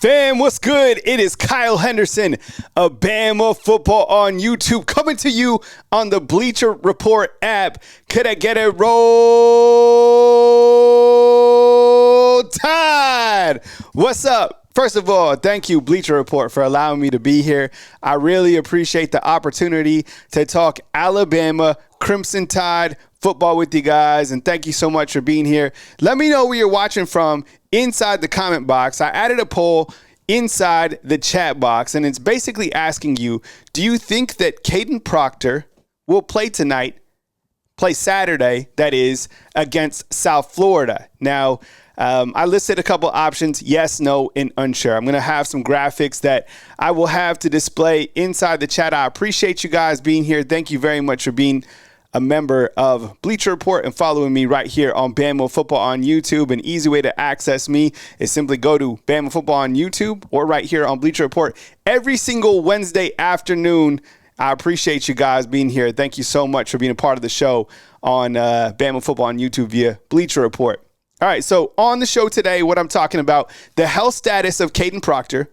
Fam, what's good? It is Kyle Henderson of BAMA Football on YouTube, coming to you on the Bleacher Report app. Could I get it? Roll Tide! What's up? First of all, thank you, Bleacher Report, for allowing me to be here. I really appreciate the opportunity to talk Alabama Crimson Tide football with you guys, and thank you so much for being here. Let me know where you're watching from inside the comment box. I added a poll inside the chat box, and it's basically asking you, do you think that Kadyn Proctor will play Saturday, that is, against South Florida? Now, I listed a couple options, yes, no, and unsure. I'm going to have some graphics that I will have to display inside the chat. I appreciate you guys being here. Thank you very much for being a member of Bleacher Report and following me right here on Bama Football on YouTube. An easy way to access me is simply go to Bama Football on YouTube or right here on Bleacher Report every single Wednesday afternoon. I appreciate you guys being here. Thank you so much for being a part of the show on Bama Football on YouTube via Bleacher Report. All right, so on the show today, what I'm talking about, the health status of Kadyn Proctor.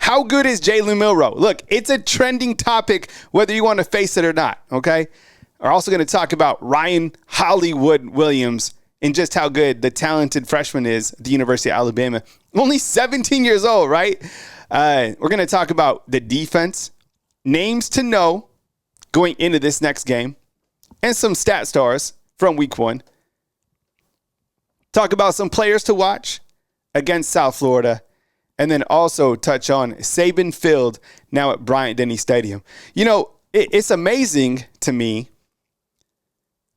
How good is Jalen Milroe? Look, it's a trending topic whether you want to face it or not, okay? We're also going to talk about Ryan Hollywood Williams and just how good the talented freshman is at the University of Alabama. Only 17 years old, right? We're going to talk about the defense, names to know going into this next game, and some stat stars from week one. Talk about some players to watch against South Florida, and then also touch on Saban Field now at Bryant-Denny Stadium. You know, it's amazing to me.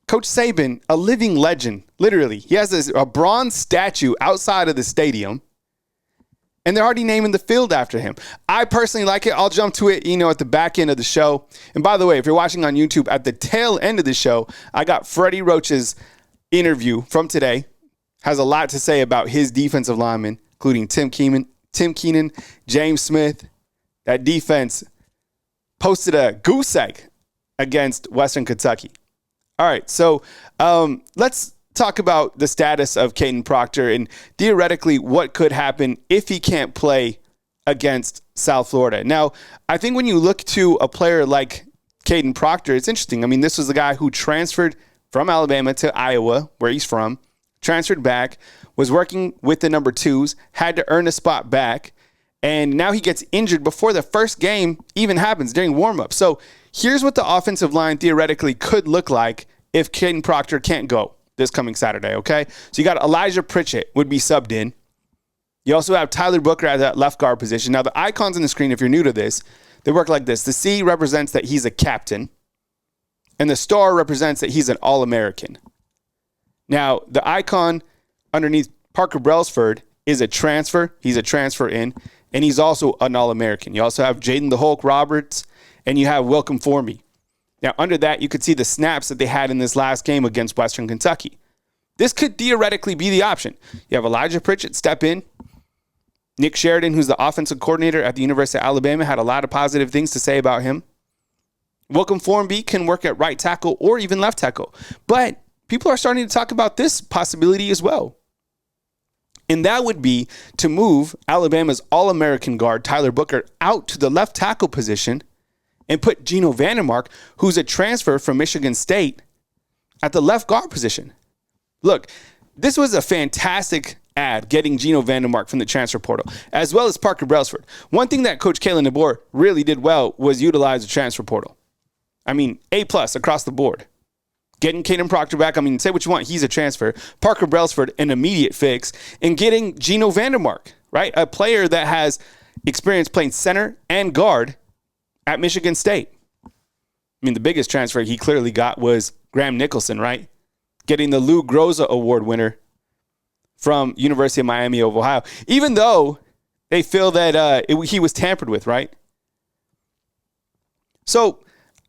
Coach Saban, a living legend, literally. He has a bronze statue outside of the stadium, and they're already naming the field after him. I personally like it. I'll jump to it, at the back end of the show. And by the way, if you're watching on YouTube, at the tail end of the show, I got Freddie Roach's interview from today. Has a lot to say about his defensive linemen, including Tim Keenan, James Smith. That defense posted a goose egg against Western Kentucky. All right, so let's talk about the status of Kadyn Proctor and theoretically what could happen if he can't play against South Florida. Now, I think when you look to a player like Kadyn Proctor, it's interesting. I mean, this was the guy who transferred from Alabama to Iowa, where he's from, transferred back, was working with the number twos, had to earn a spot back, and now he gets injured before the first game even happens during warm-up. So here's what the offensive line theoretically could look like if Kadyn Proctor can't go this coming Saturday, okay? So you got Elijah Pritchett would be subbed in. You also have Tyler Booker at that left guard position. Now, the icons on the screen, if you're new to this, they work like this. The C represents that he's a captain, and the star represents that he's an All-American. Now, the icon underneath Parker Brailsford is a transfer. He's a transfer in, and he's also an All-American. You also have Jaden the Hulk Roberts, and you have Welcome Formby. Now, under that, you could see the snaps that they had in this last game against Western Kentucky. This could theoretically be the option. You have Elijah Pritchett step in. Nick Sheridan, who's the offensive coordinator at the University of Alabama, had a lot of positive things to say about him. Welcome Formby can work at right tackle or even left tackle. But people are starting to talk about this possibility as well. And that would be to move Alabama's All-American guard, Tyler Booker, out to the left tackle position and put Geno Vandermark, who's a transfer from Michigan State, at the left guard position. Look, this was a fantastic ad, getting Geno Vandermark from the transfer portal, as well as Parker Brailsford. One thing that Coach Kalen DeBoer really did well was utilize the transfer portal. I mean, A+ across the board. Getting Kadyn Proctor back, I mean, say what you want, he's a transfer. Parker Brailsford, an immediate fix. And getting Geno Vandermark, right? A player that has experience playing center and guard at Michigan State. I mean, the biggest transfer he clearly got was Graham Nicholson, right? Getting the Lou Groza Award winner from University of Miami of Ohio, even though they feel that he was tampered with, right? So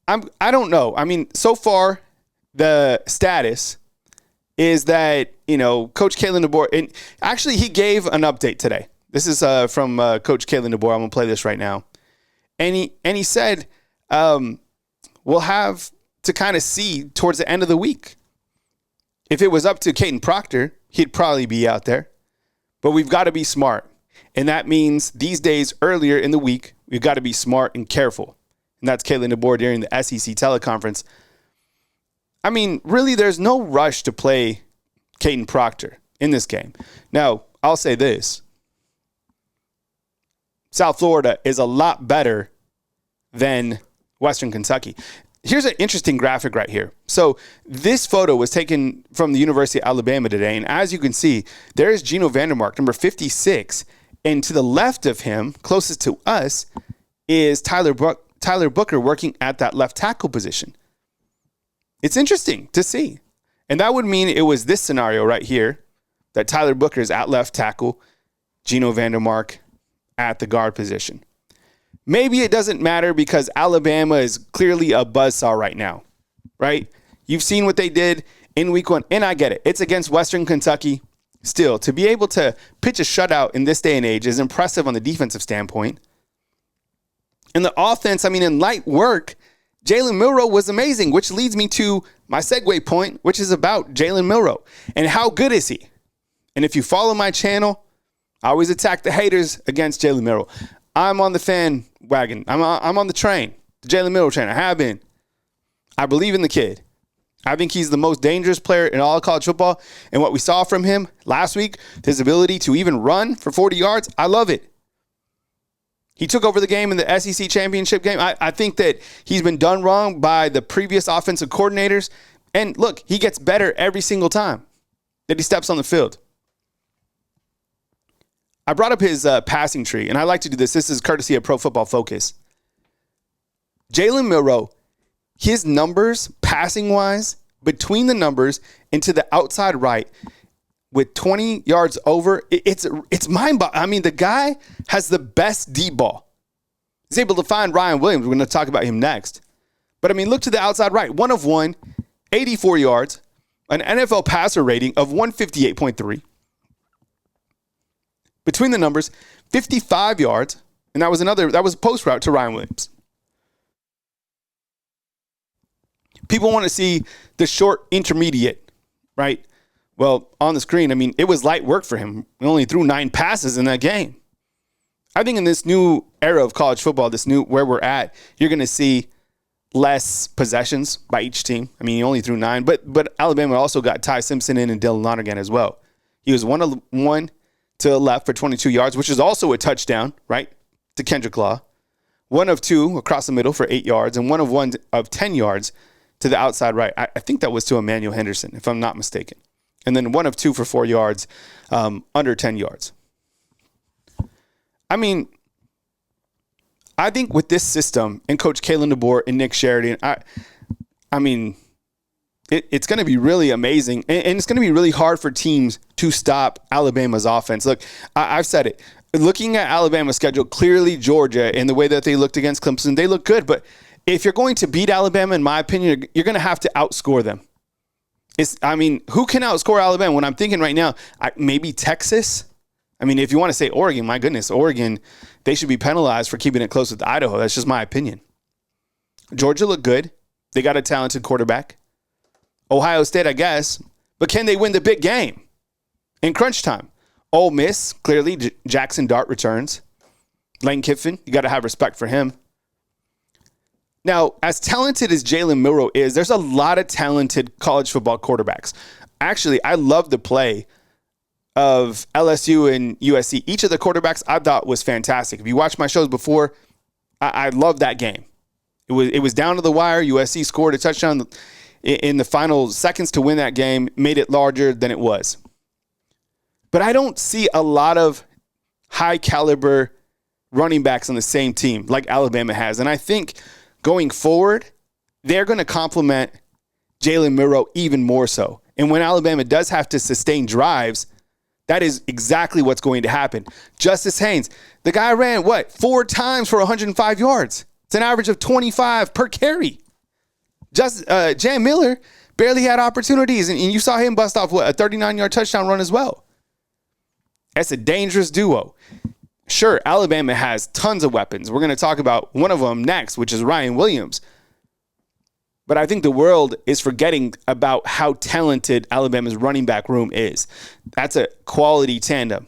I don't know. I mean, so far the status is that, Coach Kalen DeBoer, and actually he gave an update today. This is from Coach Kalen DeBoer. I'm going to play this right now. And he said, we'll have to kind of see towards the end of the week. If it was up to Kadyn Proctor, he'd probably be out there. But we've got to be smart. And that means these days, earlier in the week, we've got to be smart and careful. And that's Kalen DeBoer during the SEC teleconference. I mean, really, there's no rush to play Caden Proctor in this game. Now, I'll say this. South Florida is a lot better than Western Kentucky. Here's an interesting graphic right here. So this photo was taken from the University of Alabama today. And as you can see, there is Geno Vandermark, number 56. And to the left of him, closest to us, is Tyler Booker working at that left tackle position. It's interesting to see. And that would mean it was this scenario right here, that Tyler Booker is at left tackle, Geno Vandermark at the guard position. Maybe it doesn't matter because Alabama is clearly a buzzsaw right now, right? You've seen what they did in week 1, and I get it. It's against Western Kentucky. Still, to be able to pitch a shutout in this day and age is impressive on the defensive standpoint. In the offense, I mean, in light work, Jalen Milroe was amazing, which leads me to my segue point, which is about Jalen Milroe. And how good is he? And if you follow my channel, I always attack the haters against Jalen Milroe. I'm on the fan wagon. I'm on the train, the Jalen Milroe train. I have been. I believe in the kid. I think he's the most dangerous player in all of college football. And what we saw from him last week, his ability to even run for 40 yards, I love it. He took over the game in the SEC championship game. I think that he's been done wrong by the previous offensive coordinators. And look, he gets better every single time that he steps on the field. I brought up his passing tree, and I like to do this. This is courtesy of Pro Football Focus. Jalen Milroe, his numbers, passing-wise, between the numbers and to the outside right, with 20 yards over, it's mind-boggling. I mean, the guy has the best deep ball. He's able to find Ryan Williams. We're going to talk about him next. But, I mean, look to the outside right. 1 of 1, 84 yards, an NFL passer rating of 158.3. Between the numbers, 55 yards, and that was a post route to Ryan Williams. People want to see the short intermediate, right? Well, on the screen, I mean, it was light work for him. He only threw 9 passes in that game. I think in this new era of college football, where we're at, you're going to see less possessions by each team. I mean, he only threw 9, but Alabama also got Ty Simpson in and Dylan Lonergan as well. He was 1 of 1 to the left for 22 yards, which is also a touchdown, right, to Kendrick Law. 1 of 2 across the middle for 8 yards, and 1 of 1 of 10 yards to the outside right. I think that was to Emmanuel Henderson, if I'm not mistaken. And then 1 of 2 for 4 yards, under 10 yards. I mean, I think with this system and Coach Kalen DeBoer and Nick Sheridan, I mean, it's going to be really amazing, and it's going to be really hard for teams to stop Alabama's offense. Look, I've said it. Looking at Alabama's schedule, clearly Georgia and the way that they looked against Clemson, they look good. But if you're going to beat Alabama, in my opinion, you're going to have to outscore them. Who can outscore Alabama? When I'm thinking right now, maybe Texas. I mean, if you want to say Oregon, my goodness, Oregon, they should be penalized for keeping it close with Idaho. That's just my opinion. Georgia looked good. They got a talented quarterback. Ohio State, I guess. But can they win the big game in crunch time? Ole Miss, clearly, Jackson Dart returns. Lane Kiffin, you got to have respect for him. Now, as talented as Jalen Milroe is, there's a lot of talented college football quarterbacks. Actually, I love the play of LSU and USC. Each of the quarterbacks I thought was fantastic. If you watched my shows before, I loved that game. It was down to the wire. USC scored a touchdown in the final seconds to win that game, made it larger than it was. But I don't see a lot of high caliber running backs on the same team like Alabama has. And I think going forward, they're going to complement Jalen Milroe even more so. And when Alabama does have to sustain drives, that is exactly what's going to happen. Justice Haynes, the guy ran, 4 times for 105 yards. It's an average of 25 per carry. Jam Miller barely had opportunities, and you saw him bust off, a 39-yard touchdown run as well. That's a dangerous duo. Sure, Alabama has tons of weapons. We're going to talk about one of them next, which is Ryan Williams. But I think the world is forgetting about how talented Alabama's running back room is. That's a quality tandem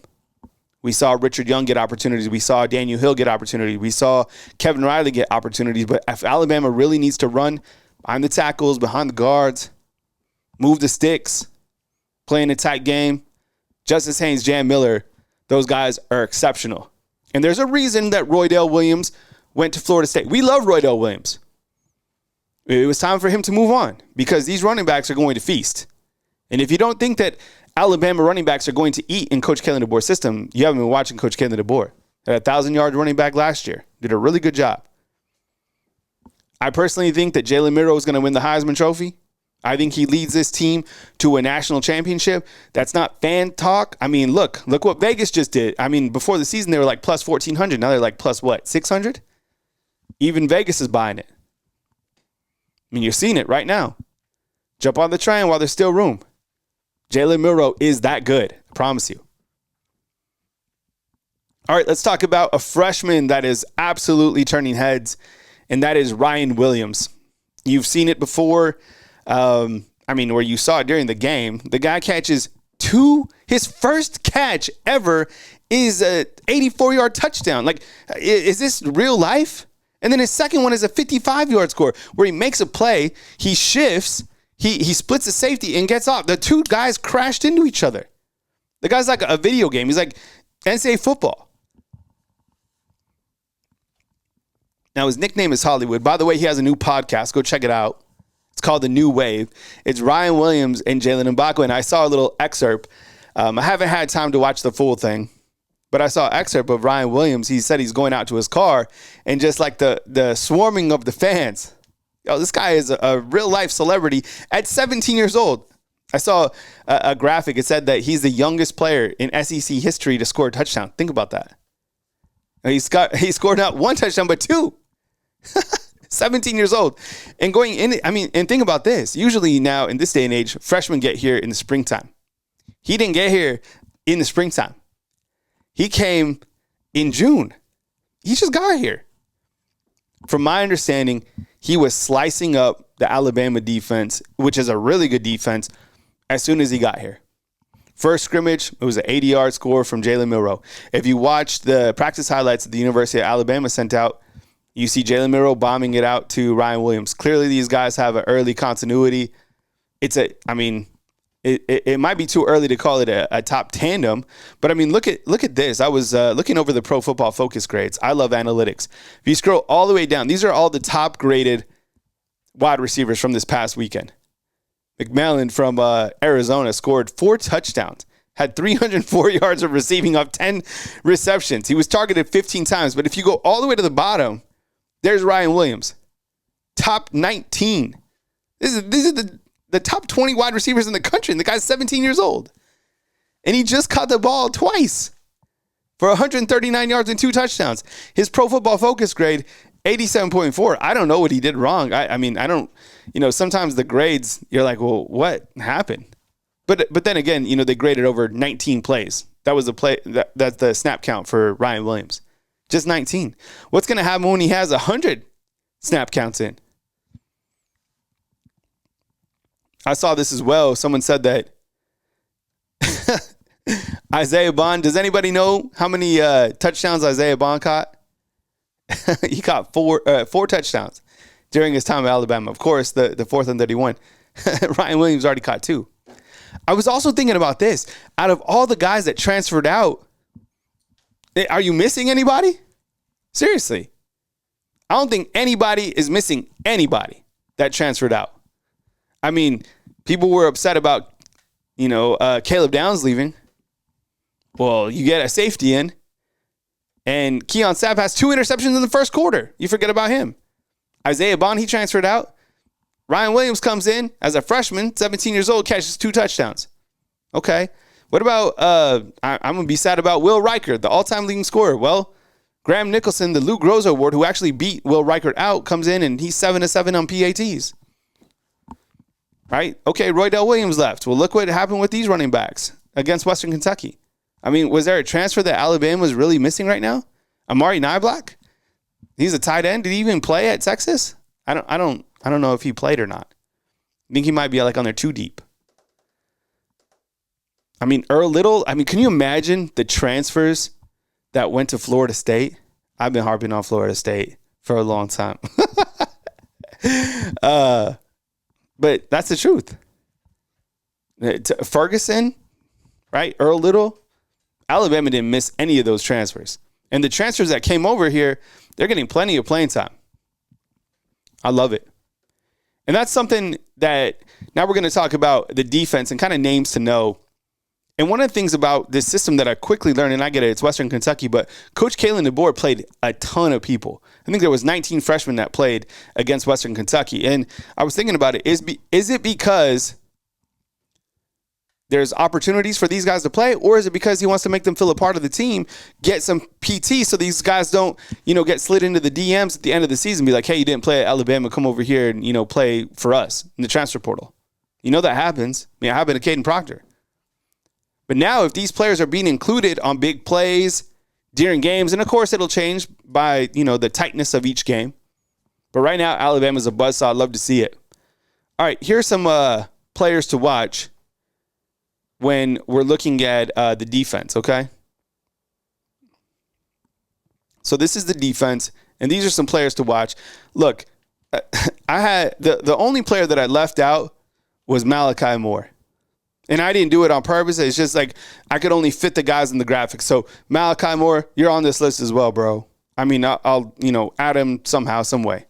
We saw Richard Young get opportunities. We saw Daniel Hill get opportunities. We saw Kevin Riley get opportunities. But if Alabama really needs to run behind the tackles, behind the guards, move the sticks, play in a tight game, Justice Haynes, Jan Miller, those guys are exceptional. And there's a reason that Roydell Williams went to Florida State. We love Roydell Williams. It was time for him to move on because these running backs are going to feast. And if you don't think that Alabama running backs are going to eat in Coach Kalen DeBoer's system, you haven't been watching Coach Kalen DeBoer. Had a 1,000-yard running back last year. Did a really good job. I personally think that Jalen Milroe is going to win the Heisman Trophy. I think he leads this team to a national championship. That's not fan talk. I mean, look what Vegas just did. I mean, before the season, they were like plus 1,400. Now they're like plus what, 600? Even Vegas is buying it. I mean, you're seeing it right now. Jump on the train while there's still room. Jalen Milroe is that good. I promise you. All right, let's talk about a freshman that is absolutely turning heads, and that is Ryan Williams. You've seen it before. Where you saw it during the game. The guy catches his first catch ever is a 84-yard touchdown. Like, is this real life? And then his second one is a 55-yard score where he makes a play, he shifts, he splits the safety and gets off. The two guys crashed into each other. The guy's like a video game. He's like NCAA football. Now, his nickname is Hollywood. By the way, he has a new podcast. Go check it out. It's called The New Wave. It's Ryan Williams and Jalen Mbakwe, and I saw a little excerpt. I haven't had time to watch the full thing, but I saw an excerpt of Ryan Williams. He said he's going out to his car, and just like the swarming of the fans. Yo, this guy is a real-life celebrity at 17 years old. I saw a graphic. It said that he's the youngest player in SEC history to score a touchdown. Think about that. He scored not one touchdown, but two. 17 years old. And going in, and think about this. Usually now in this day and age, freshmen get here in the springtime. He didn't get here in the springtime. He came in June. He just got here. From my understanding, he was slicing up the Alabama defense, which is a really good defense, as soon as he got here. First scrimmage, it was an 80-yard score from Jalen Milroe. If you watch the practice highlights that the University of Alabama sent out, you see Jalen Milroe bombing it out to Ryan Williams. Clearly, these guys have an early continuity. It might be too early to call it a top tandem, but I mean, look at this. I was looking over the Pro Football Focus grades. I love analytics. If you scroll all the way down, these are all the top graded wide receivers from this past weekend. McMillan from Arizona scored 4 touchdowns, had 304 yards of receiving off 10 receptions. He was targeted 15 times, but if you go all the way to the bottom, there's Ryan Williams, top 19. These are the top 20 wide receivers in the country, and the guy's 17 years old. And he just caught the ball twice for 139 yards and 2 touchdowns. His Pro Football Focus grade, 87.4. I don't know what he did wrong. I don't, sometimes the grades, you're like, well, what happened? But then again, they graded over 19 plays. That was the play, that's the snap count for Ryan Williams. Just 19. What's going to happen when he has 100 snap counts in? I saw this as well. Someone said that Isaiah Bond, does anybody know how many touchdowns Isaiah Bond caught? He caught four touchdowns during his time at Alabama. Of course, the fourth and 31. Ryan Williams already caught 2. I was also thinking about this. Out of all the guys that transferred out, are you missing anybody? Seriously. I don't think anybody is missing anybody that transferred out. I mean, people were upset about, Caleb Downs leaving. Well, you get a safety in, and Keon Sapp has 2 interceptions in the first quarter. You forget about him. Isaiah Bond, he transferred out. Ryan Williams comes in as a freshman, 17 years old, catches 2 touchdowns. Okay. What about, I'm going to be sad about Will Reichert, the all-time leading scorer. Well, Graham Nicholson, the Lou Groza Award, who actually beat Will Reichert out, comes in and he's 7-7 on PATs. Right? Okay, Roydell Williams left. Well, look what happened with these running backs against Western Kentucky. I mean, was there a transfer that Alabama is really missing right now? Amari Niblack? He's a tight end. Did he even play at Texas? I don't know if he played or not. I think he might be like on their 2 deep. I mean, Earl Little, can you imagine the transfers that went to Florida State. I've been harping on Florida State for a long time. But that's the truth. Ferguson, right? Earl Little, Alabama didn't miss any of those transfers. And the transfers that came over here, they're getting plenty of playing time. I love it. And that's something that now we're going to talk about the defense and kind of names to know. And one of the things about this system that I quickly learned, and I get it, it's Western Kentucky, but Coach Kalen DeBoer played a ton of people. I think there was 19 freshmen that played against Western Kentucky. And I was thinking about it. Is it because there's opportunities for these guys to play, or is it because he wants to make them feel a part of the team, get some PT so these guys don't, get slid into the DMs at the end of the season, be like, hey, you didn't play at Alabama, come over here and, play for us in the transfer portal. That happens. It happened to Caden Proctor. But now if these players are being included on big plays during games, and of course it'll change by, the tightness of each game. But right now, Alabama's a buzzsaw. I'd love to see it. All right, here's some players to watch when we're looking at the defense, okay? So this is the defense, and these are some players to watch. Look, I had the only player that I left out was Malachi Moore. And I didn't do it on purpose. It's just like I could only fit the guys in the graphics. So Malachi Moore, you're on this list as well, bro. I mean, I'll add him somehow, some way.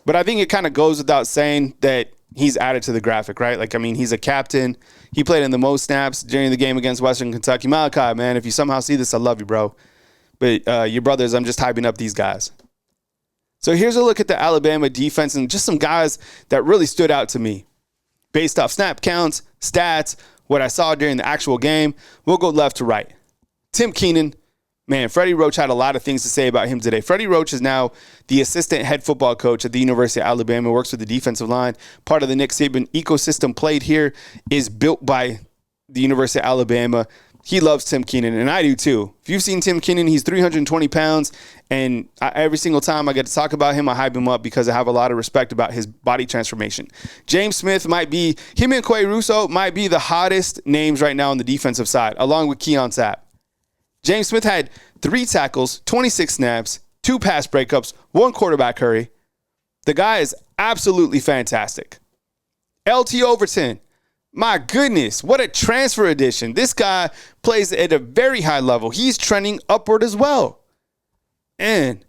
But I think it kind of goes without saying that he's added to the graphic, right? He's a captain. He played in the most snaps during the game against Western Kentucky. Malachi, man, if you somehow see this, I love you, bro. But your brothers, I'm just hyping up these guys. So here's a look at the Alabama defense and just some guys that really stood out to me. Based off snap counts, stats, what I saw during the actual game, we'll go left to right. Tim Keenan, man, Freddie Roach had a lot of things to say about him today. Freddie Roach is now the assistant head football coach at the University of Alabama, works with the defensive line. Part of the Nick Saban ecosystem played here is built by the University of Alabama. He loves Tim Keenan, and I do too. If you've seen Tim Keenan, he's 320 pounds, and every single time I get to talk about him, I hype him up because I have a lot of respect about his body transformation. James Smith him and Quay Russo might be the hottest names right now on the defensive side, along with Keon Sapp. James Smith had 3 tackles, 26 snaps, 2 pass breakups, 1 quarterback hurry. The guy is absolutely fantastic. LT Overton. My goodness, what a transfer addition. This guy plays at a very high level. He's trending upward as well. And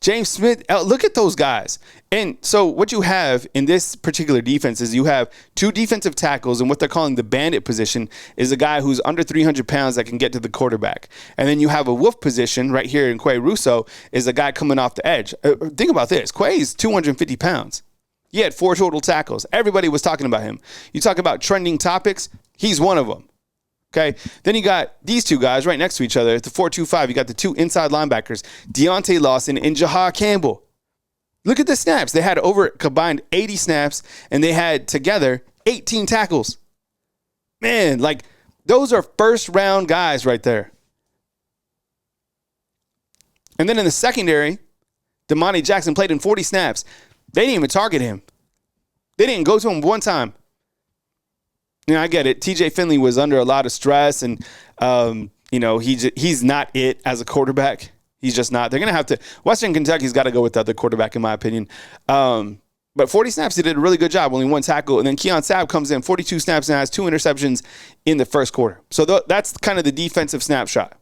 James Smith, look at those guys. And so what you have in this particular defense is you have 2 defensive tackles, and what they're calling the bandit position is a guy who's under 300 pounds that can get to the quarterback. And then you have a wolf position right here in Quay Russo is a guy coming off the edge. Think about this. Quay's 250 pounds. He had 4 total tackles. Everybody was talking about him. You talk about trending topics, he's one of them. Okay? Then you got these 2 guys right next to each other. At the 4-2-5, you got the 2 inside linebackers, Deontay Lawson and Jahar Campbell. Look at the snaps. They had over combined 80 snaps, and they had together 18 tackles. Man, those are first-round guys right there. And then in the secondary, Damani Jackson played in 40 snaps. They didn't even target him. They didn't go to him one time. I get it. TJ Finley was under a lot of stress, and he's not it as a quarterback. He's just not. They're going to have to. Western Kentucky's got to go with the other quarterback, in my opinion. But 40 snaps, he did a really good job. Only 1 tackle, and then Keon Sapp comes in 42 snaps and has 2 interceptions in the first quarter. So that's kind of the defensive snapshot.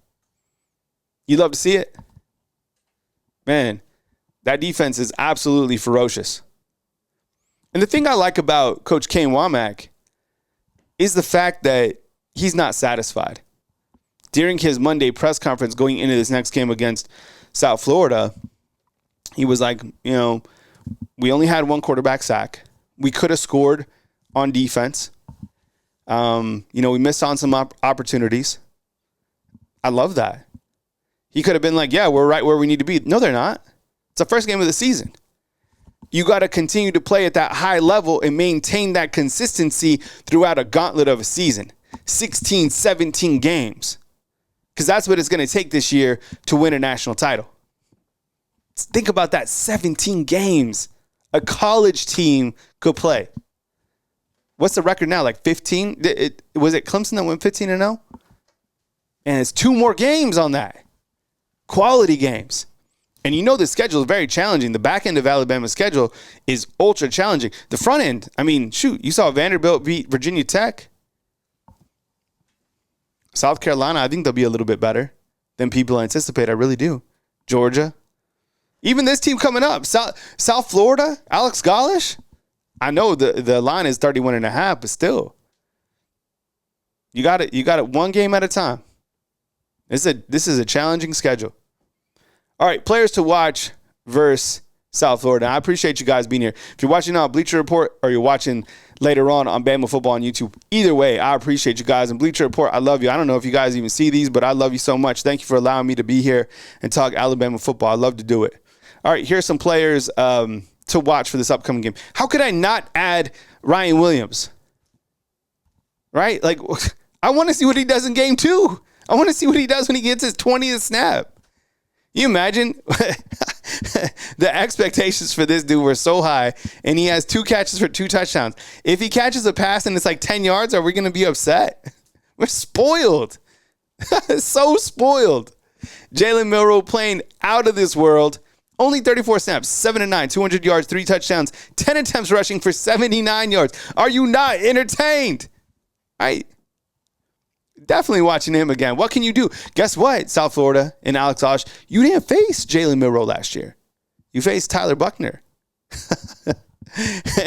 You love to see it, man. That defense is absolutely ferocious. And the thing I like about Coach Kane Womack is the fact that he's not satisfied. During his Monday press conference going into this next game against South Florida, he was like, we only had 1 quarterback sack. We could have scored on defense. We missed on some opportunities. I love that. He could have been like, yeah, we're right where we need to be. No, they're not. It's the first game of the season. You got to continue to play at that high level and maintain that consistency throughout a gauntlet of a season. 16, 17 games. Because that's what it's going to take this year to win a national title. Think about that, 17 games a college team could play. What's the record now, 15? Was it Clemson that went 15-0? And it's 2 more games on that. Quality games. And you know the schedule is very challenging. The back end of Alabama's schedule is ultra challenging. The front end, I mean, shoot, you saw Vanderbilt beat Virginia Tech. South Carolina, I think they'll be a little bit better than people anticipate. I really do. Georgia. Even this team coming up, South Florida, Alex Gollish. I know the line is 31.5, but still. You got it one game at a time. This is a challenging schedule. All right, players to watch versus South Florida. I appreciate you guys being here. If you're watching on Bleacher Report or you're watching later on BAMA Football on YouTube, either way, I appreciate you guys. And Bleacher Report, I love you. I don't know if you guys even see these, but I love you so much. Thank you for allowing me to be here and talk Alabama football. I love to do it. All right, here's some players to watch for this upcoming game. How could I not add Ryan Williams? Right? Like, I want to see what he does in game 2. I want to see what he does when he gets his 20th snap. You imagine the expectations for this dude were so high, and he has 2 catches for 2 touchdowns. If he catches a pass and it's like 10 yards, are we going to be upset? We're spoiled. So spoiled. Jalen Milroe playing out of this world. Only 34 snaps, 7-9, 200 yards, 3 touchdowns, 10 attempts rushing for 79 yards. Are you not entertained? Definitely watching him again. What can you do? Guess what, South Florida and Alex Gollish? You didn't face Jalen Milroe last year. You faced Tyler Buckner.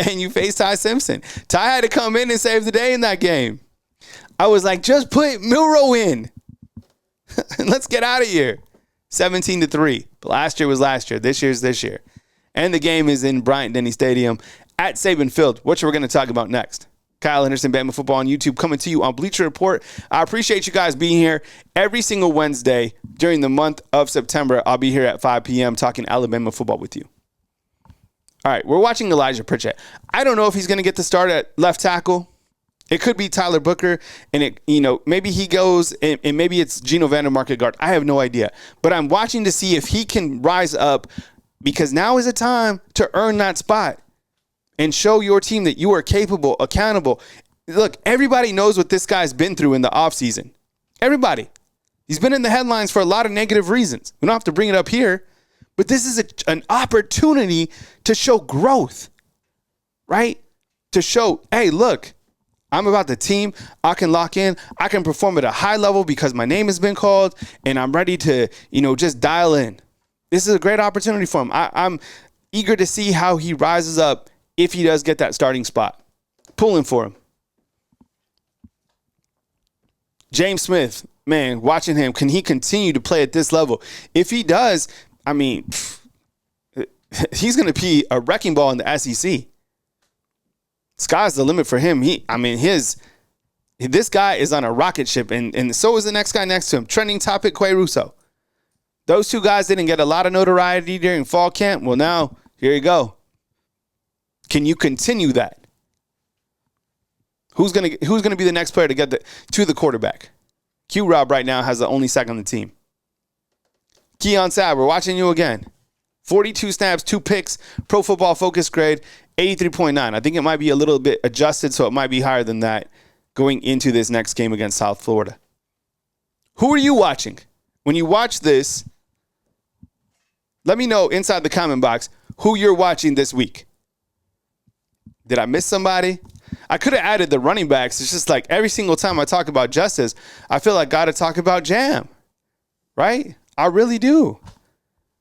And you faced Ty Simpson. Ty had to come in and save the day in that game. I was like, just put Milroe in. Let's get out of here. 17-3. But last year was last year. This year's this year. And the game is in Bryant-Denny Stadium at Saban Field, which we're going to talk about next. Kyle Henderson, BAMA Football on YouTube, coming to you on Bleacher Report. I appreciate you guys being here every single Wednesday during the month of September. I'll be here at 5 p.m. talking Alabama football with you. All right, we're watching Elijah Pritchett. I don't know if he's going to get the start at left tackle. It could be Tyler Booker, and maybe he goes, and maybe it's Geno Vandermark at guard. I have no idea. But I'm watching to see if he can rise up, because now is the time to earn that spot and show your team that you are capable, accountable. Look, everybody knows what this guy's been through in the offseason. Everybody. He's been in the headlines for a lot of negative reasons. We don't have to bring it up here. But this is an opportunity to show growth, right? To show, hey, look, I'm about the team. I can lock in. I can perform at a high level because my name has been called, and I'm ready to, just dial in. This is a great opportunity for him. I'm eager to see how he rises up if he does get that starting spot. Pulling for him. James Smith, man, watching him, can he continue to play at this level? If he does, he's going to be a wrecking ball in the SEC. Sky's the limit for him. This guy is on a rocket ship, and so is the next guy next to him. Trending topic, Quay Russo. Those 2 guys didn't get a lot of notoriety during fall camp. Well, now, here you go. Can you continue that? Who's gonna be the next player to get to the quarterback? Q-Rob right now has the only sack on the team. Keon Sabb, we're watching you again. 42 snaps, 2 picks, Pro Football Focus grade, 83.9. I think it might be a little bit adjusted, so it might be higher than that going into this next game against South Florida. Who are you watching? When you watch this, let me know inside the comment box who you're watching this week. Did I miss somebody? I could have added the running backs. It's just like every single time I talk about Justice, I feel like I got to talk about Jam, right? I really do.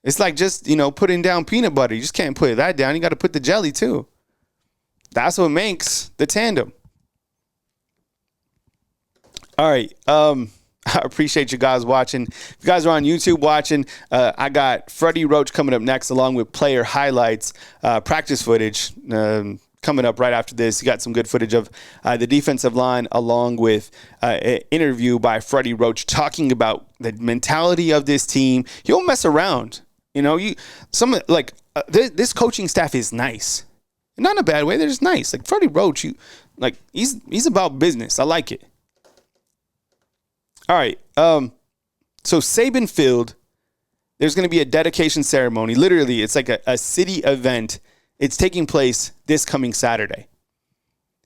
It's like just, putting down peanut butter. You just can't put that down. You got to put the jelly too. That's what makes the tandem. All right. I appreciate you guys watching. If you guys are on YouTube watching, I got Freddie Roach coming up next along with player highlights, practice footage. Coming up right after this, you got some good footage of the defensive line along with an interview by Freddie Roach talking about the mentality of this team. He won't mess around. This coaching staff is nice. Not in a bad way. They're just nice. Like Freddie Roach, he's about business. I like it. All right. So Saban Field, there's going to be a dedication ceremony. Literally, it's like a city event. It's taking place this coming Saturday.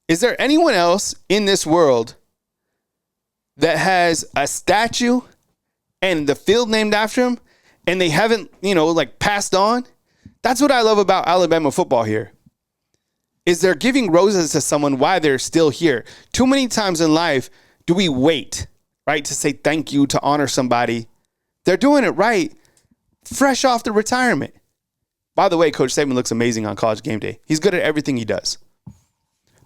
Is there anyone else in this world that has a statue and the field named after him, and they haven't, passed on. That's what I love about Alabama football here, is they're giving roses to someone while they're still here. Too many times in life do we wait, right, to say thank you, to honor somebody. They're doing it right, fresh off the retirement. By the way, Coach Saban looks amazing on College Game Day. He's good at everything he does.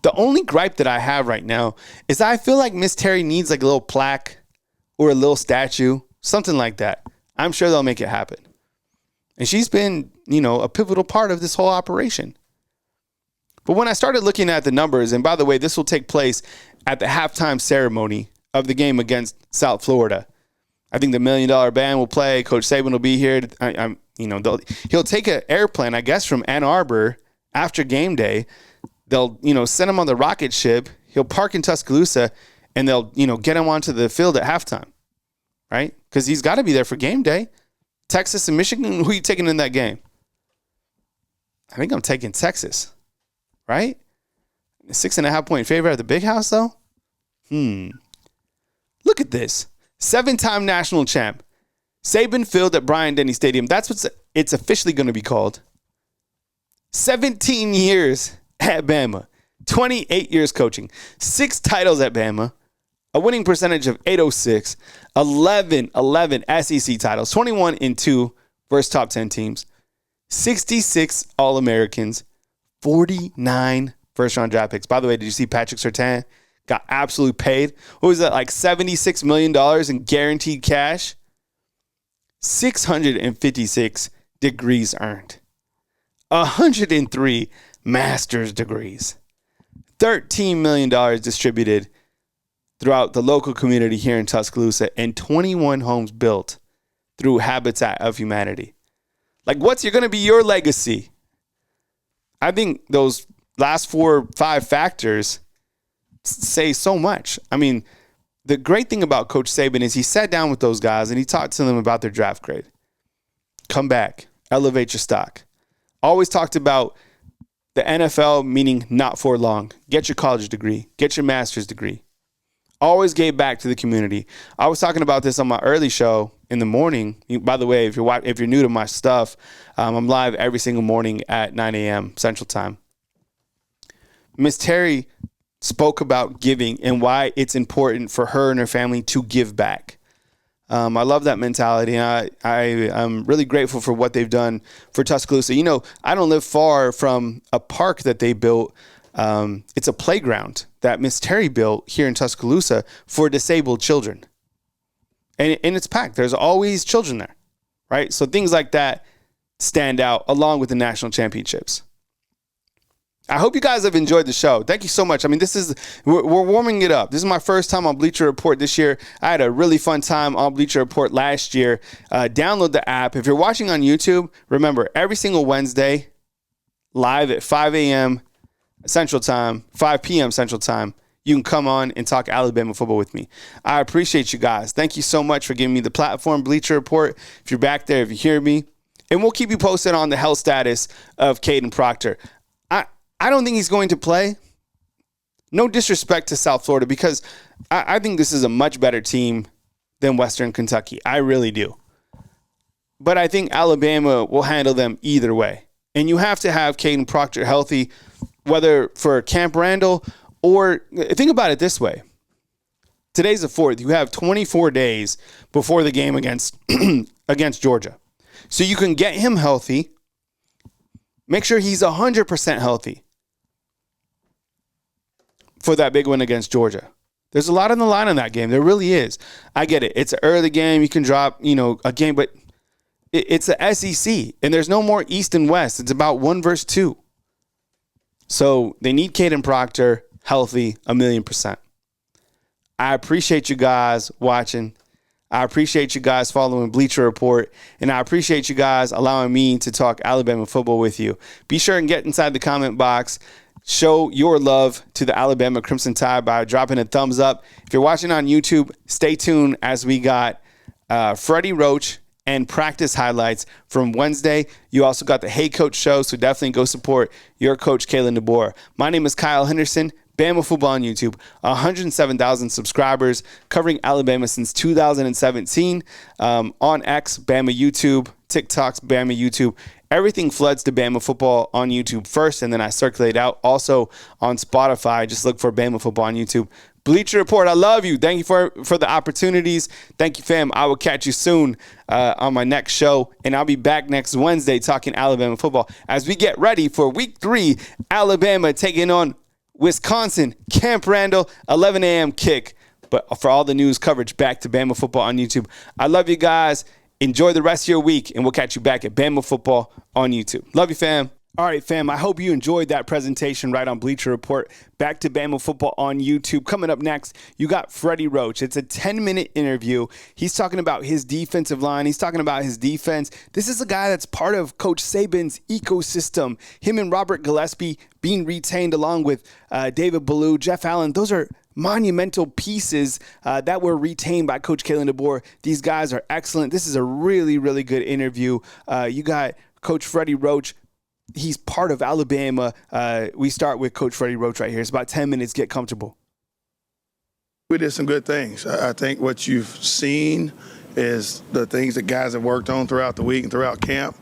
The only gripe that I have right now is I feel like Miss Terry needs like a little plaque or a little statue, something like that. I'm sure they'll make it happen. And she's been, a pivotal part of this whole operation. But when I started looking at the numbers, and by the way, this will take place at the halftime ceremony of the game against South Florida. I think the $1 Million Band will play. Coach Saban will be here. He'll take an airplane, I guess, from Ann Arbor after game day. They'll, send him on the rocket ship. He'll park in Tuscaloosa, and they'll, get him onto the field at halftime, right? Because he's got to be there for game day. Texas and Michigan, who are you taking in that game? I think I'm taking Texas, right? 6.5-point favorite at the Big House, though? Look at this. 7-time national champ. Saban Field at Bryant-Denny Stadium. That's what it's officially going to be called. 17 years at Bama. 28 years coaching. 6 titles at Bama. A winning percentage of .806. 11 SEC titles. 21-2 versus top 10 teams. 66 All-Americans. 49 first-round draft picks. By the way, did you see Patrick Surtain got absolutely paid? What was that, like $76 million in guaranteed cash? 656 degrees earned. 103 master's degrees. $13 million distributed throughout the local community here in Tuscaloosa, and 21 homes built through Habitat of Humanity. Like, what's going to be your legacy? I think those last 4 or 5 factors say so much. I mean, the great thing about Coach Saban is he sat down with those guys and he talked to them about their draft grade. Come back, elevate your stock. Always talked about the NFL, meaning not for long. Get your college degree, get your master's degree. Always gave back to the community. I was talking about this on my early show in the morning. By the way, if you're new to my stuff, I'm live every single morning at 9 a.m. Central Time. Miss Terry spoke about giving and why it's important for her and her family to give back. I love that mentality. I'm really grateful for what they've done for Tuscaloosa. I don't live far from a park that they built. It's a playground that Miss Terry built here in Tuscaloosa for disabled children. And it's packed. There's always children there, right? So things like that stand out along with the national championships. I hope you guys have enjoyed the show. Thank you so much. I mean, we're warming it up. This is my first time on Bleacher Report this year. I had a really fun time on Bleacher Report last year. Download the app. If you're watching on YouTube, remember, every single Wednesday, live at 5 a.m. Central Time, 5 p.m. Central Time, you can come on and talk Alabama football with me. I appreciate you guys. Thank you so much for giving me the platform, Bleacher Report. If you're back there, if you hear me, and we'll keep you posted on the health status of Caden Proctor. I don't think he's going to play. No disrespect to South Florida, because I think this is a much better team than Western Kentucky. I really do. But I think Alabama will handle them either way. And you have to have Caden Proctor healthy, whether for Camp Randall or think about it this way. Today's the 4th. You have 24 days before the game against Georgia. So you can get him healthy. Make sure he's 100% healthy for that big win against Georgia. There's a lot on the line in that game. There really is. I get it. It's an early game. You can drop, a game, but it's the SEC, and there's no more East and West. It's about 1 versus 2. So they need Caden Proctor healthy 1,000,000%. I appreciate you guys watching. I appreciate you guys following Bleacher Report, and I appreciate you guys allowing me to talk Alabama football with you. Be sure and get inside the comment box. Show your love to the Alabama Crimson Tide by dropping a thumbs up. If you're watching on YouTube, stay tuned as we got Freddie Roach and practice highlights from Wednesday. You also got the Hey Coach show, so definitely go support your coach, Kalen DeBoer. My name is Kyle Henderson. Bama Football on YouTube, 107,000 subscribers, covering Alabama since 2017. On X, Bama YouTube, TikToks, Bama YouTube. Everything floods to Bama Football on YouTube first, and then I circulate out. Also on Spotify, just look for Bama Football on YouTube. Bleacher Report, I love you. Thank you for the opportunities. Thank you, fam. I will catch you soon on my next show, and I'll be back next Wednesday talking Alabama football as we get ready for Week 3, Alabama taking on Wisconsin, Camp Randall, 11 a.m. kick. But for all the news coverage, back to Bama Football on YouTube. I love you guys. Enjoy the rest of your week, and we'll catch you back at Bama Football on YouTube. Love you, fam. All right, fam, I hope you enjoyed that presentation right on Bleacher Report. Back to Bama Football on YouTube. Coming up next, you got Freddie Roach. It's a 10-minute interview. He's talking about his defensive line. He's talking about his defense. This is a guy that's part of Coach Saban's ecosystem. Him and Robert Gillespie being retained along with David Ballou, Jeff Allen. Those are monumental pieces that were retained by Coach Kalen DeBoer. These guys are excellent. This is a really, really good interview. You got Coach Freddie Roach. He's part of Alabama. We start with Coach Freddie Roach right here. It's about 10 minutes. Get comfortable. We did some good things. I think what you've seen is the things that guys have worked on throughout the week and throughout camp,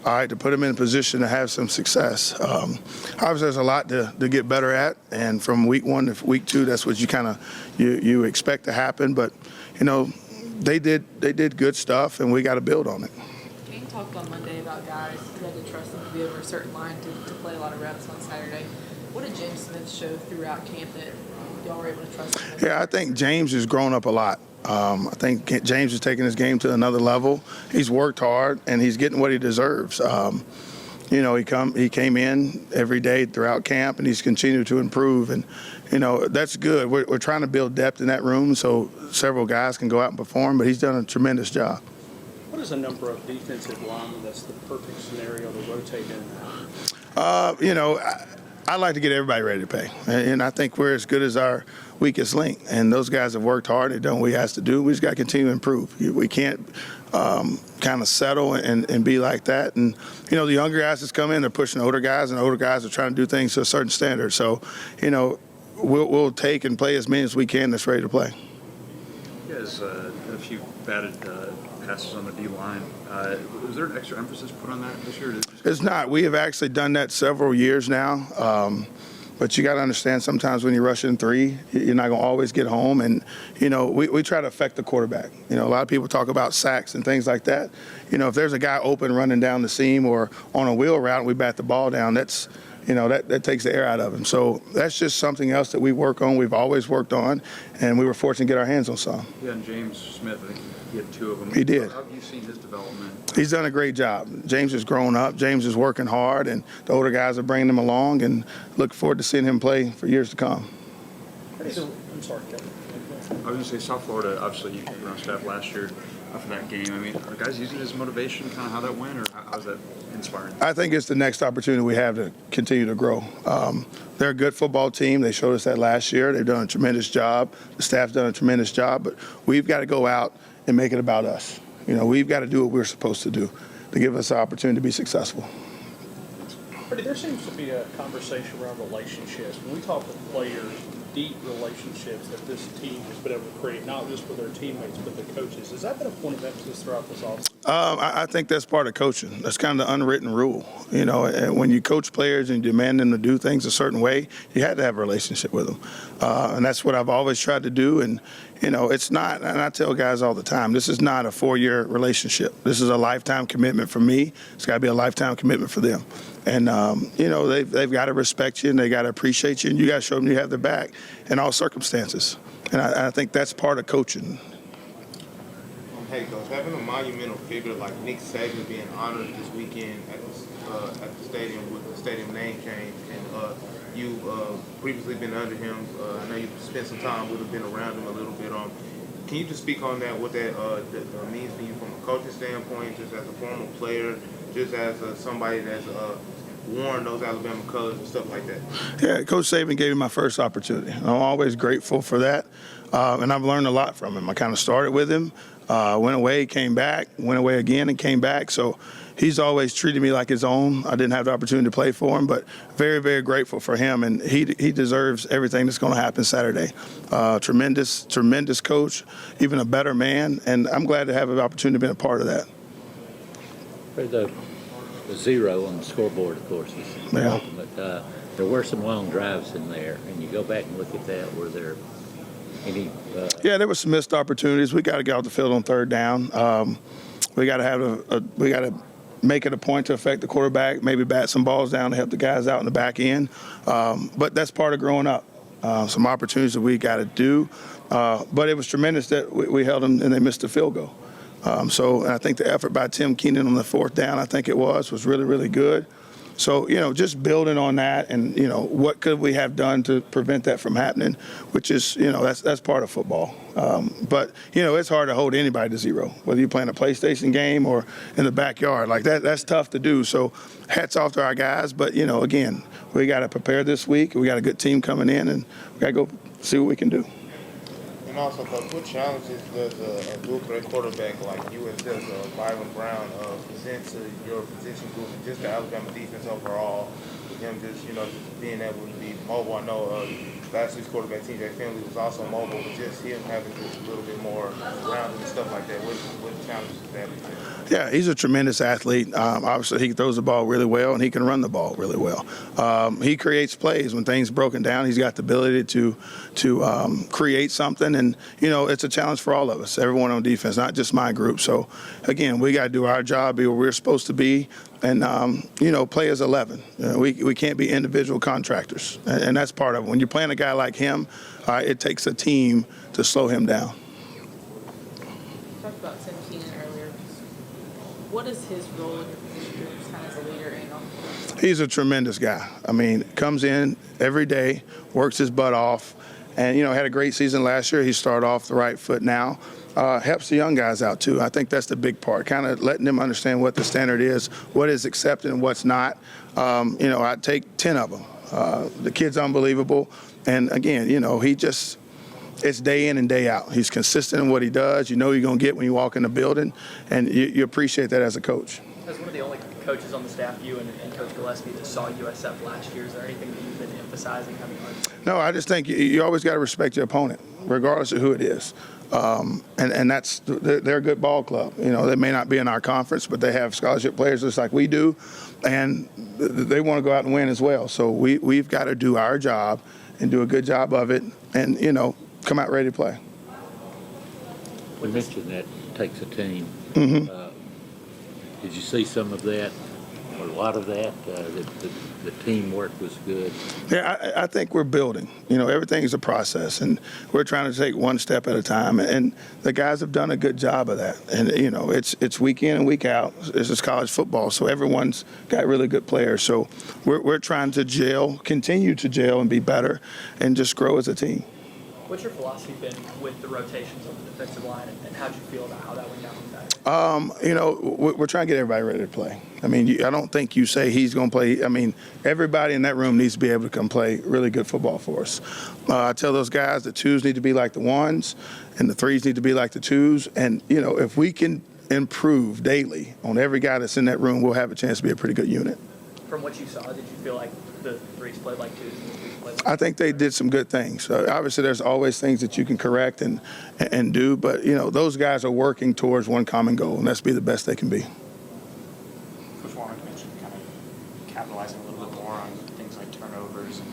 all right, to put them in a position to have some success. Obviously, there's a lot to get better at, and from week 1 to week 2, that's what you expect to happen. But, you know, they did good stuff, and we got to build on it. Kane talked on Monday about guys who had to trust them to be over a certain line to play a lot of reps on Saturday. What did James Smith show throughout camp that y'all were able to trust him? Yeah, I think James has grown up a lot. I think James is taking his game to another level. He's worked hard, and he's getting what he deserves. You know, he came in every day throughout camp, and he's continued to improve. And, you know, that's good. We're trying to build depth in that room so several guys can go out and perform, but he's done a tremendous job. What is a number of defensive linemen that's the perfect scenario to rotate in and out? You know, I like to get everybody ready to play, and I think we're as good as our weakest link. And those guys have worked hard. They've done what we have to do. We just got to continue to improve. We can't kind of settle and be like that. And, you know, the younger guys that's come in, they're pushing the older guys, and the older guys are trying to do things to a certain standard. So, you know, we'll take and play as many as we can that's ready to play. You guys had a few batted passes on the D-line. Was there an extra emphasis put on that this year? It's not. We have actually done that several years now. But you got to understand sometimes when you rush in 3, you're not going to always get home. And, you know, we try to affect the quarterback. You know, a lot of people talk about sacks and things like that. You know, if there's a guy open running down the seam or on a wheel route and we bat the ball down, that's, you know, that takes the air out of him. So that's just something else that we work on. We've always worked on, and we were fortunate to get our hands on some. Yeah, and James Smith, I think he had 2 of them. He did. How have you seen his development? He's done a great job. James has grown up. James is working hard, and the older guys are bringing him along, and look forward to seeing him play for years to come. I'm sorry, Kevin. I was going to say South Florida, obviously you were on staff last year after that game. I mean, are guys using it as motivation, kind of how that went, or how's that inspiring? I think it's the next opportunity we have to continue to grow. They're a good football team. They showed us that last year. They've done a tremendous job. The staff's done a tremendous job, but we've got to go out and make it about us. You know, we've got to do what we're supposed to do to give us the opportunity to be successful. Freddie, there seems to be a conversation around relationships. When we talk with players, deep relationships that this team has been able to create, not just with their teammates, but the coaches. Has that been a point of emphasis throughout this offseason? I think that's part of coaching. That's kind of the unwritten rule. You know, and when you coach players and you demand them to do things a certain way, you have to have a relationship with them. And that's what I've always tried to do. And, you know, it's not, and I tell guys all the time, this is not a 4-year relationship. This is a lifetime commitment for me. It's got to be a lifetime commitment for them. And, you know, they've got to respect you and they got to appreciate you, and you got to show them you have their back in all circumstances. And I think that's part of coaching. Hey, Coach, having a monumental figure like Nick Saban being honored this weekend at the stadium with the stadium name change, and you've previously been under him. I know you spent some time with him, been around him a little bit. Can you just speak on that, what that means for you from a coaching standpoint, just as a former player, just as somebody that's worn those Alabama colors and stuff like that? Yeah, Coach Saban gave me my first opportunity. I'm always grateful for that, and I've learned a lot from him. I kind of started with him, went away, came back, went away again, and came back. So he's always treated me like his own. I didn't have the opportunity to play for him, but very, very grateful for him, and he deserves everything that's going to happen Saturday. Tremendous coach, even a better man, and I'm glad to have an opportunity to be a part of that. For the 0 on the scoreboard, of course, is Yeah. ultimate. There were some long drives in there, and you go back and look at that. Were there any? Yeah, there were some missed opportunities. We got to get out the field on third down. We got to have we got to make it a point to affect the quarterback. Maybe bat some balls down to help the guys out in the back end. But that's part of growing up. Some opportunities that we got to do. But it was tremendous that we held them and they missed the field goal. So I think the effort by Tim Keenan on the fourth down, I think it was really, really good. So, just building on that and, what could we have done to prevent that from happening, which is, that's part of football. But, it's hard to hold anybody to 0, whether you're playing a PlayStation game or in the backyard. Like that's tough to do. So hats off to our guys. But, again, we got to prepare this week. We got a good team coming in, and we got to go see what we can do. And also, Coach, what challenges does a dual threat quarterback like you and Byron Brown present to your position group and just the Alabama defense overall? With him just, just being able to be mobile. I know last week's quarterback, T.J. Finley, was also mobile, but just him having just a little bit more rounding and stuff like that. What challenges does that present? Yeah, he's a tremendous athlete. Obviously, he throws the ball really well, and he can run the ball really well. He creates plays when things broken down. He's got the ability to create something, and it's a challenge for all of us, everyone on defense, not just my group. So, again, we got to do our job, be where we're supposed to be, and play as 11. We can't be individual contractors, and that's part of it. When you're playing a guy like him, it takes a team to slow him down. You talked about Tim Keenan earlier. What is his role in your position group, just kind of as a leader and on the field? He's a tremendous guy. I mean, comes in every day, works his butt off, and, had a great season last year. He started off the right foot now. Helps the young guys out, too. I think that's the big part, kind of letting them understand what the standard is, what is accepted and what's not. I take 10 of them. The kid's unbelievable. And, again, it's day in and day out. He's consistent in what he does. You know you're going to get when you walk in the building, and you appreciate that as a coach. As one of the only coaches on the staff, you and Coach Gillespie, that saw USF last year, is there anything that you've been emphasizing coming on? No, I just think you always got to respect your opponent, regardless of who it is. And they're a good ball club. They may not be in our conference, but they have scholarship players just like we do, and they want to go out and win as well. So we've got to do our job and do a good job of it, and come out ready to play. We mentioned that takes a team. Mm-hmm. Did you see some of that, or a lot of that? The teamwork was good. Yeah, I think we're building. Everything is a process, and we're trying to take one step at a time. And the guys have done a good job of that. And it's week in and week out. This is college football, so everyone's got really good players. So we're trying to continue to gel, and be better, and just grow as a team. What's your philosophy been with the rotations on the defensive line, and how did you feel about how that went down on Saturday? We're trying to get everybody ready to play. I mean, I don't think you say he's going to play. I mean, everybody in that room needs to be able to come play really good football for us. I tell those guys the 2s need to be like the 1s, and the 3s need to be like the 2s. And, if we can improve daily on every guy that's in that room, we'll have a chance to be a pretty good unit. From what you saw, did you feel like the 3s played like 2s and the 2s played like 3s? I think they did some good things. Obviously, there's always things that you can correct and do, but those guys are working towards one common goal, and that's be the best they can be. Coach Warren mentioned kind of capitalizing a little bit more on things like turnovers and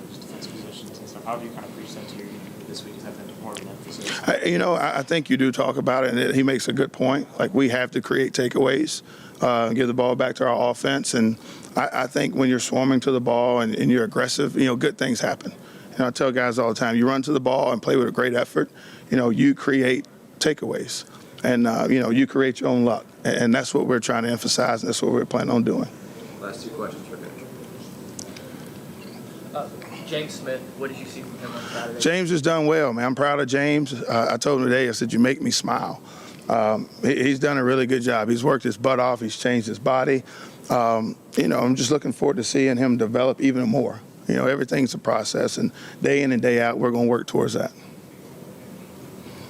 just defensive positions and stuff. How do you kind of preach that to you this week? Is that more of an emphasis? I think you do talk about it, and he makes a good point. Like, we have to create takeaways, give the ball back to our offense, and I think when you're swarming to the ball and you're aggressive, good things happen. I tell guys all the time, you run to the ball and play with a great effort, you create takeaways, and you create your own luck, and that's what we're trying to emphasize, and that's what we're planning on doing. Last 2 questions for Coach. James Smith, what did you see from him on Saturday? James has done well, man. I'm proud of James. I told him today, I said, you make me smile. He's done a really good job. He's worked his butt off. He's changed his body. I'm just looking forward to seeing him develop even more. Everything's a process, and day in and day out, we're going to work towards that.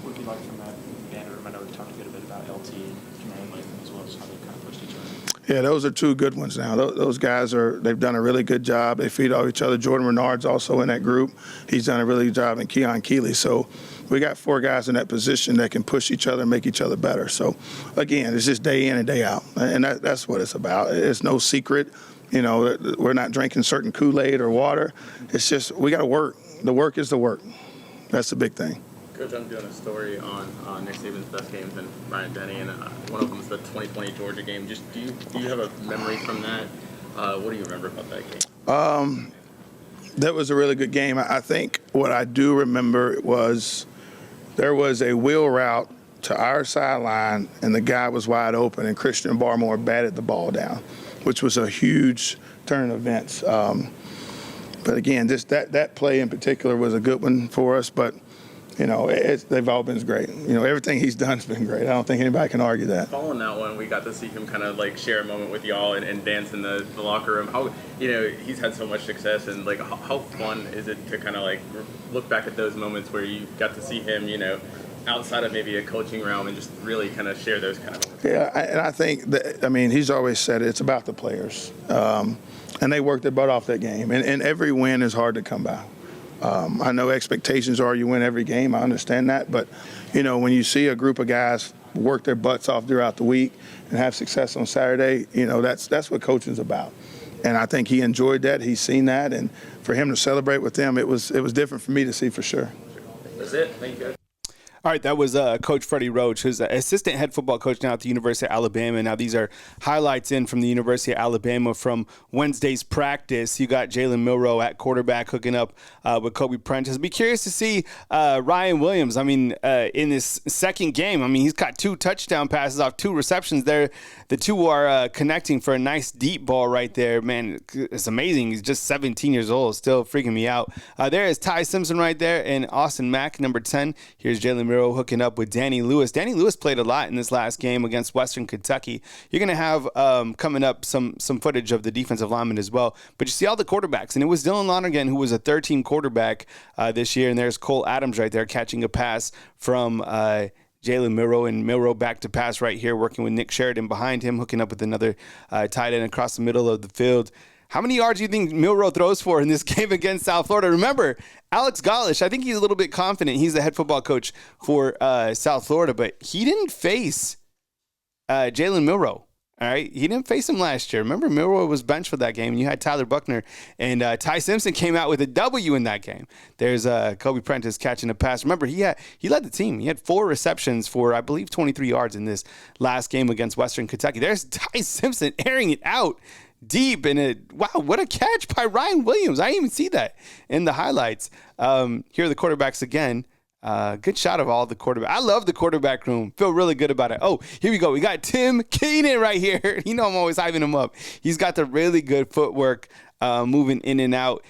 What would you like from that band room? I know we talked a bit about LT and Jermaine Latham as well, just how they kind of pushed each other. Yeah, those are two good ones now. Those guys they've done a really good job. They feed off each other. Jordan Renard's also in that group. He's done a really good job, and Keon Keeley. So we got 4 guys in that position that can push each other and make each other better. So, again, it's just day in and day out, and that's what it's about. It's no secret. We're not drinking certain Kool-Aid or water. It's just we got to work. The work is the work. That's the big thing. Coach, I'm doing a story on Nick Saban's best games and Bryant Denny, and one of them is the 2020 Georgia game. Just do you have a memory from that? What do you remember about that game? That was a really good game. I think what I do remember was there was a wheel route to our sideline, and the guy was wide open, and Christian Barmore batted the ball down, which was a huge turn of events. But again, just that play in particular was a good one for us. But they've all been great. Everything he's done has been great. I don't think anybody can argue that. Following that one, we got to see him kind of like share a moment with y'all and dance in the locker room. How he's had so much success, and like how fun is it to kind of like look back at those moments where you got to see him, outside of maybe a coaching realm and just really kind of share those kind of moments. Yeah, and I think that, he's always said it's about the players. And they worked their butt off that game. And every win is hard to come by. I know expectations are you win every game. I understand that. But, when you see a group of guys work their butts off throughout the week and have success on Saturday, that's what coaching's about. And I think he enjoyed that. He's seen that. And for him to celebrate with them, it was different for me to see for sure. That's it. Thank you, guys. All right, that was Coach Freddie Roach, who's an assistant head football coach now at the University of Alabama. Now, these are highlights in from the University of Alabama from Wednesday's practice. You got Jalen Milroe at quarterback hooking up with Kobe Prentice. Be curious to see Ryan Williams. In this second game, he's got 2 touchdown passes off 2 receptions there. The 2 are connecting for a nice deep ball right there. Man, it's amazing. He's just 17 years old, still freaking me out. There is Ty Simpson right there and Austin Mack, number 10. Here's Jalen Milroe hooking up with Danny Lewis. Danny Lewis played a lot in this last game against Western Kentucky. You're going to have coming up some footage of the defensive linemen as well. But you see all the quarterbacks, and it was Dylan Lonergan who was a third-team quarterback this year, and there's Cole Adams right there catching a pass from Jalen Milroe, and Milroe back to pass right here, working with Nick Sheridan behind him, hooking up with another tight end across the middle of the field. How many yards do you think Milroe throws for in this game against South Florida? Remember, Alex Golish, I think he's a little bit confident. He's the head football coach for South Florida, but he didn't face Jalen Milroe. All right, he didn't face him last year. Remember, Milroe was benched for that game, and you had Tyler Buckner, and Ty Simpson came out with a W in that game. There's Kobe Prentice catching a pass. Remember, he led the team. He had 4 receptions for, I believe, 23 yards in this last game against Western Kentucky. There's Ty Simpson airing it out deep, and wow, what a catch by Ryan Williams. I didn't even see that in the highlights. Here are the quarterbacks again. Good shot of all the quarterbacks. I love the quarterback room. Feel really good about it. Oh, here we go. We got Tim Keenan right here. I'm always hyping him up. He's got the really good footwork, moving in and out.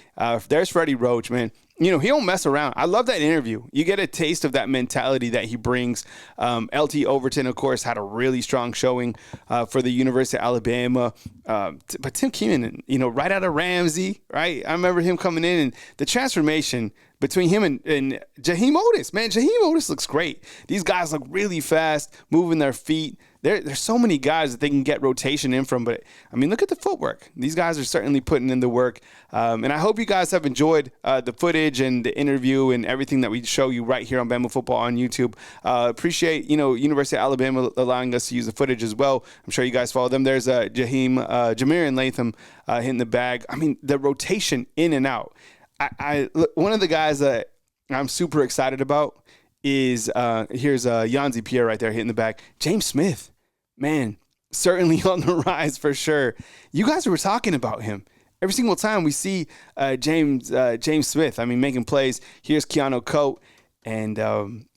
There's Freddie Roach, man. He don't mess around. I love that interview. You get a taste of that mentality that he brings. LT Overton, of course, had a really strong showing for the University of Alabama. But Tim Keenan, right out of Ramsey, right? I remember him coming in, and the transformation between him and Jaheim Otis. Man, Jaheim Otis looks great. These guys look really fast, moving their feet. There's so many guys that they can get rotation in from, but look at the footwork. These guys are certainly putting in the work, and I hope you guys have enjoyed the footage and the interview and everything that we show you right here on Bama Football on YouTube. Appreciate University of Alabama allowing us to use the footage as well. I'm sure you guys follow them. There's Jamarian Latham hitting the bag. The rotation in and out. One of the guys that I'm super excited about is here's Yanzi Pierre right there hitting the back. James Smith, man, certainly on the rise for sure. You guys were talking about him. Every single time we see James Smith, making plays. Here's Keanu Coate. And,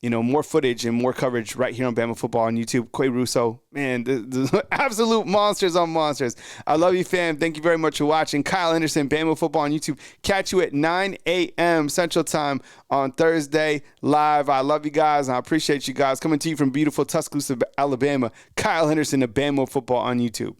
more footage and more coverage right here on Bama Football on YouTube. Quay Russo, man, the absolute monsters on monsters. I love you, fam. Thank you very much for watching. Kyle Henderson, Bama Football on YouTube. Catch you at 9 a.m. Central Time on Thursday live. I love you guys, and I appreciate you guys. Coming to you from beautiful Tuscaloosa, Alabama. Kyle Henderson of Bama Football on YouTube.